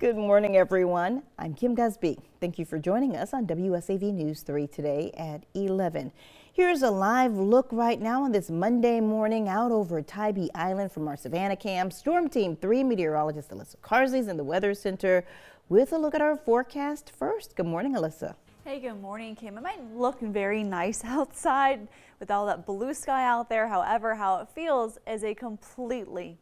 Good morning, everyone. I'm Kim Gusby. Thank you for joining us on WSAV News 3 today at 11. Here's a live look right now on this Monday morning out over Tybee Island from our Savannah cam. Storm Team 3 meteorologist Alyssa Carsley's in the Weather Center with a look at our forecast first. Good morning, Alyssa. Hey, good morning, Kim. It might look very nice outside with all that blue sky out there. However, how it feels is a completely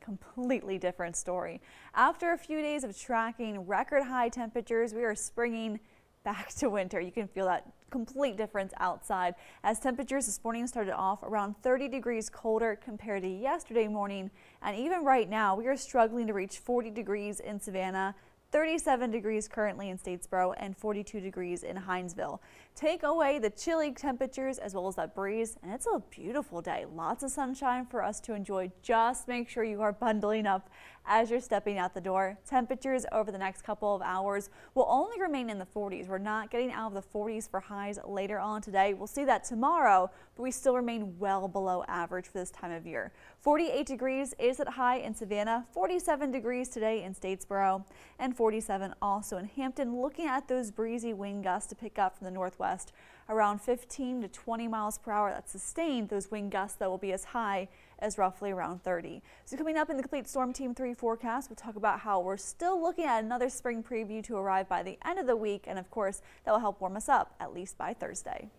different story. After a few days of tracking record high temperatures, we are springing back to winter. You can feel that complete difference outside as temperatures this morning started off around 30 degrees colder compared to yesterday morning. And even right now, we are struggling to reach 40 degrees in Savannah, 37 degrees currently in Statesboro, and 42 degrees in Hinesville. Take away the chilly temperatures as well as that breeze, and it's a beautiful day. Lots of sunshine for us to enjoy. Just make sure you are bundling up as you're stepping out the door. Temperatures over the next couple of hours will only remain in the 40s. We're not getting out of the 40s for highs later on today. We'll see that tomorrow, but we still remain well below average for this time of year. 48 degrees is at high in Savannah, 47 degrees today in Statesboro, and 47 also in Hampton. Looking at those breezy wind gusts to pick up from the northwest around 15 to 20 miles per hour. That's sustained. Those wind gusts that will be as high as roughly around 30. So coming up in the complete Storm Team 3 forecast, we'll talk about how we're still looking at another spring preview to arrive by the end of the week. And of course, that will help warm us up at least by Thursday.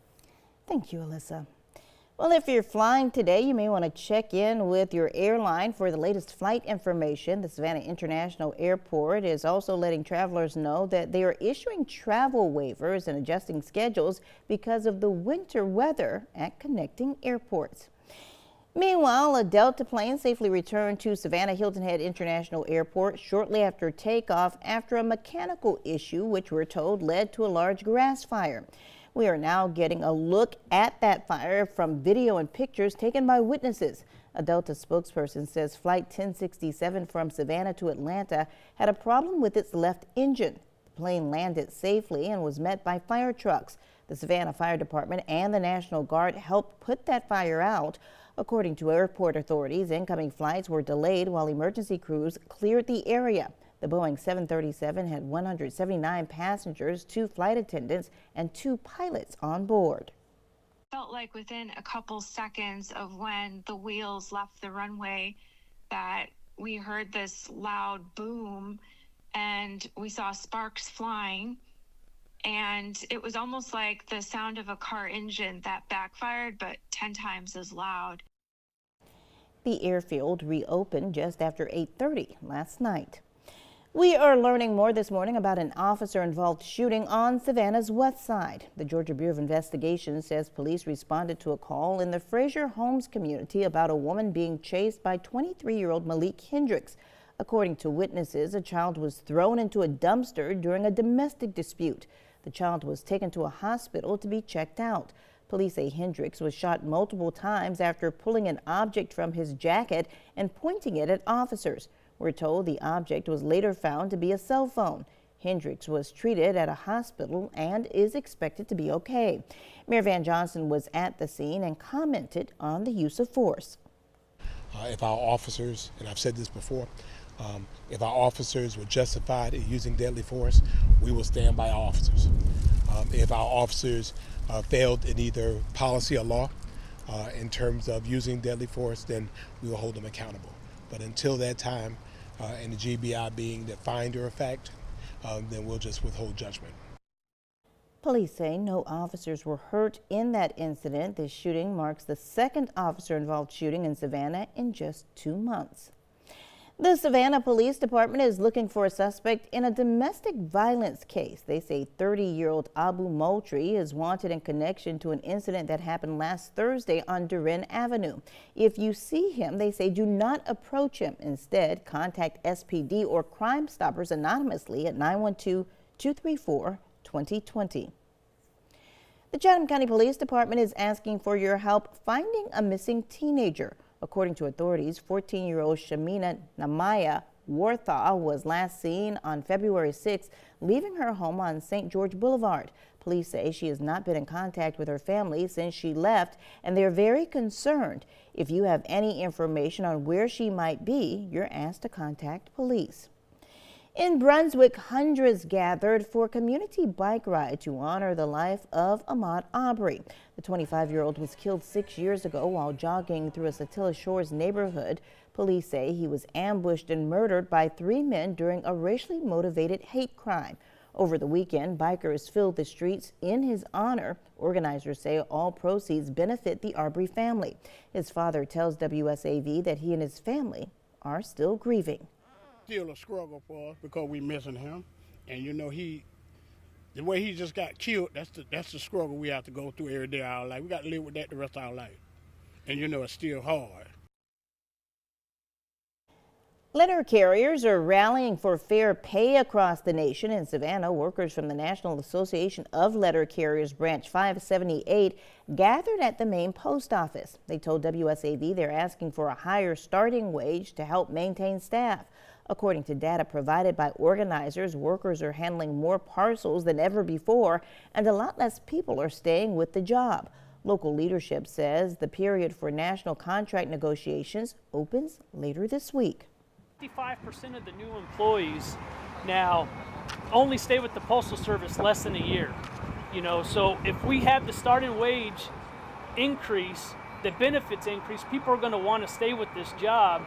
Thank you, Alyssa. Well, if you're flying today, you may want to check in with your airline for the latest flight information. The Savannah International Airport is also letting travelers know that they are issuing travel waivers and adjusting schedules because of the winter weather at connecting airports. Meanwhile, a Delta plane safely returned to Savannah Hilton Head International Airport shortly after takeoff after a mechanical issue, which we're told led to a large grass fire. We are now getting a look at that fire from video and pictures taken by witnesses. A Delta spokesperson says Flight 1067 from Savannah to Atlanta had a problem with its left engine. The plane landed safely and was met by fire trucks. The Savannah Fire Department and the National Guard helped put that fire out. According to airport authorities, incoming flights were delayed while emergency crews cleared the area. The Boeing 737 had 179 passengers, 2 flight attendants, and 2 pilots on board. Felt like within a couple seconds of when the wheels left the runway that we heard this loud boom and we saw sparks flying. And it was almost like the sound of a car engine that backfired, but 10 times as loud. The airfield reopened just after 8:30 last night. We are learning more this morning about an officer-involved shooting on Savannah's west side. The Georgia Bureau of Investigation says police responded to a call in the Frazier Homes community about a woman being chased by 23-year-old Malik Hendricks. According to witnesses, a child was thrown into a dumpster during a domestic dispute. The child was taken to a hospital to be checked out. Police say Hendricks was shot multiple times after pulling an object from his jacket and pointing it at officers. We're told the object was later found to be a cell phone. Hendricks was treated at a hospital and is expected to be okay. Mayor Van Johnson was at the scene and commented on the use of force. If our officers, and I've said this before, if our officers were justified in using deadly force, we will stand by our officers. If our officers failed in either policy or law in terms of using deadly force, then we will hold them accountable. But until that time, and the GBI being the finder of fact, then we'll just withhold judgment. Police say no officers were hurt in that incident. This shooting marks the second officer-involved shooting in Savannah in just 2 months. The Savannah Police Department is looking for a suspect in a domestic violence case. They say 30-year-old Abu Moultrie is wanted in connection to an incident that happened last Thursday on Durin Avenue. If you see him, they say do not approach him. Instead, contact SPD or Crime Stoppers anonymously at 912-234-2020. The Chatham County Police Department is asking for your help finding a missing teenager. According to authorities, 14-year-old Shamina Namaya Warthaw was last seen on February 6th, leaving her home on St. George Boulevard. Police say she has not been in contact with her family since she left, and they're very concerned. If you have any information on where she might be, you're asked to contact police. In Brunswick, hundreds gathered for a community bike ride to honor the life of Ahmaud Arbery. The 25-year-old was killed 6 years ago while jogging through a Satilla Shores neighborhood. Police say he was ambushed and murdered by 3 men during a racially motivated hate crime. Over the weekend, bikers filled the streets in his honor. Organizers say all proceeds benefit the Arbery family. His father tells WSAV that he and his family are still grieving. Still a struggle for us because we missing him, and you know the way he just got killed. That's the struggle we have to go through every day of our life. We got to live with that the rest of our life, and you know it's still hard. Letter carriers are rallying for fair pay across the nation. In Savannah, workers from the National Association of Letter Carriers Branch 578 gathered at the main post office. They told WSAV they're asking for a higher starting wage to help maintain staff. According to data provided by organizers, workers are handling more parcels than ever before, and a lot less people are staying with the job. Local leadership says the period for national contract negotiations opens later this week. 55% of the new employees now only stay with the Postal Service less than a year. So if we have the starting wage increase, the benefits increase, people are going to want to stay with this job.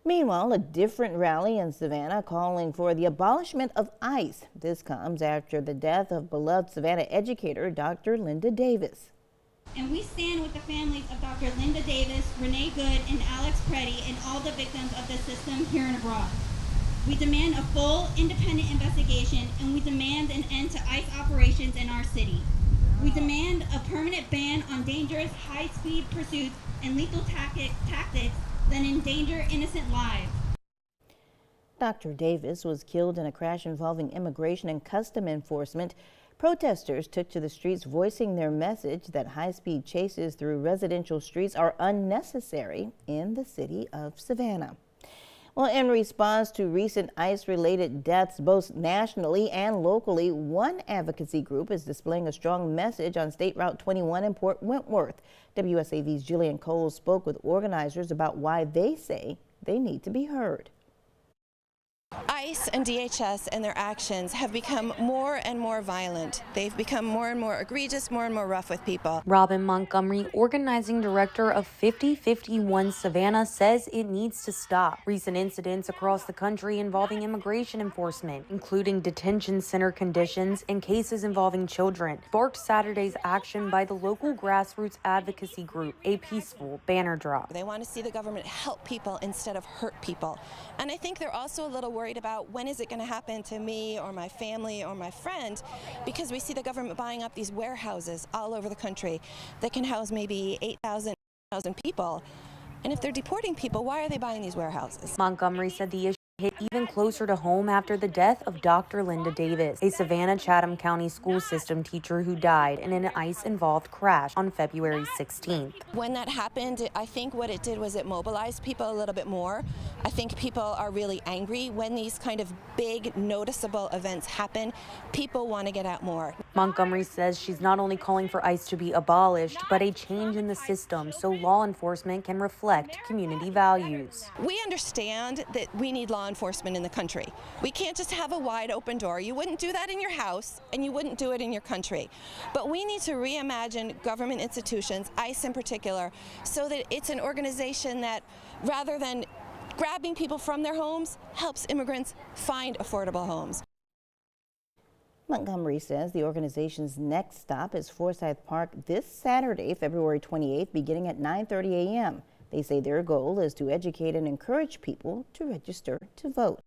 Meanwhile, a different rally in Savannah calling for the abolishment of ICE. This comes after the death of beloved Savannah educator Dr. Linda Davis. And we stand with the families of Dr. Linda Davis, Renee Good, and Alex Preddy, and all the victims of the system here and abroad. We demand a full, independent investigation, and we demand an end to ICE operations in our city. We demand a permanent ban on dangerous, high-speed pursuits and lethal tactics that endanger innocent lives. Dr. Davis was killed in a crash involving immigration and custom enforcement. Protesters took to the streets voicing their message that high-speed chases through residential streets are unnecessary in the city of Savannah. Well, in response to recent ICE-related deaths both nationally and locally, one advocacy group is displaying a strong message on State Route 21 in Port Wentworth. WSAV's Jillian Cole spoke with organizers about why they say they need to be heard. ICE and DHS and their actions have become more and more violent. They've become more and more egregious, more and more rough with people. Robin Montgomery, organizing director of 5051 Savannah, says it needs to stop. Recent incidents across the country involving immigration enforcement, including detention center conditions and cases involving children, sparked Saturday's action by the local grassroots advocacy group, A Peaceful Banner Drop. They want to see the government help people instead of hurt people. And I think they're also a little worried about when is it going to happen to me or my family or my friend, because we see the government buying up these warehouses all over the country that can house maybe 8,000 people. And if they're deporting people, why are they buying these warehouses? Montgomery said the issue hit even closer to home after the death of Dr. Linda Davis, a Savannah-Chatham County school system teacher who died in an ICE-involved crash on February 16th. When that happened, I think what it did was it mobilized people a little bit more. I think people are really angry when these kind of big, noticeable events happen. People want to get out more. Montgomery says she's not only calling for ICE to be abolished, but a change in the system so law enforcement can reflect community values. We understand that we need law enforcement in the country. We can't just have a wide open door. You wouldn't do that in your house, and you wouldn't do it in your country. But we need to reimagine government institutions, ICE in particular, so that it's an organization that, rather than grabbing people from their homes, helps immigrants find affordable homes. Montgomery says the organization's next stop is Forsyth Park this Saturday, February 28th, beginning at 9:30 a.m. They say their goal is to educate and encourage people to register to vote.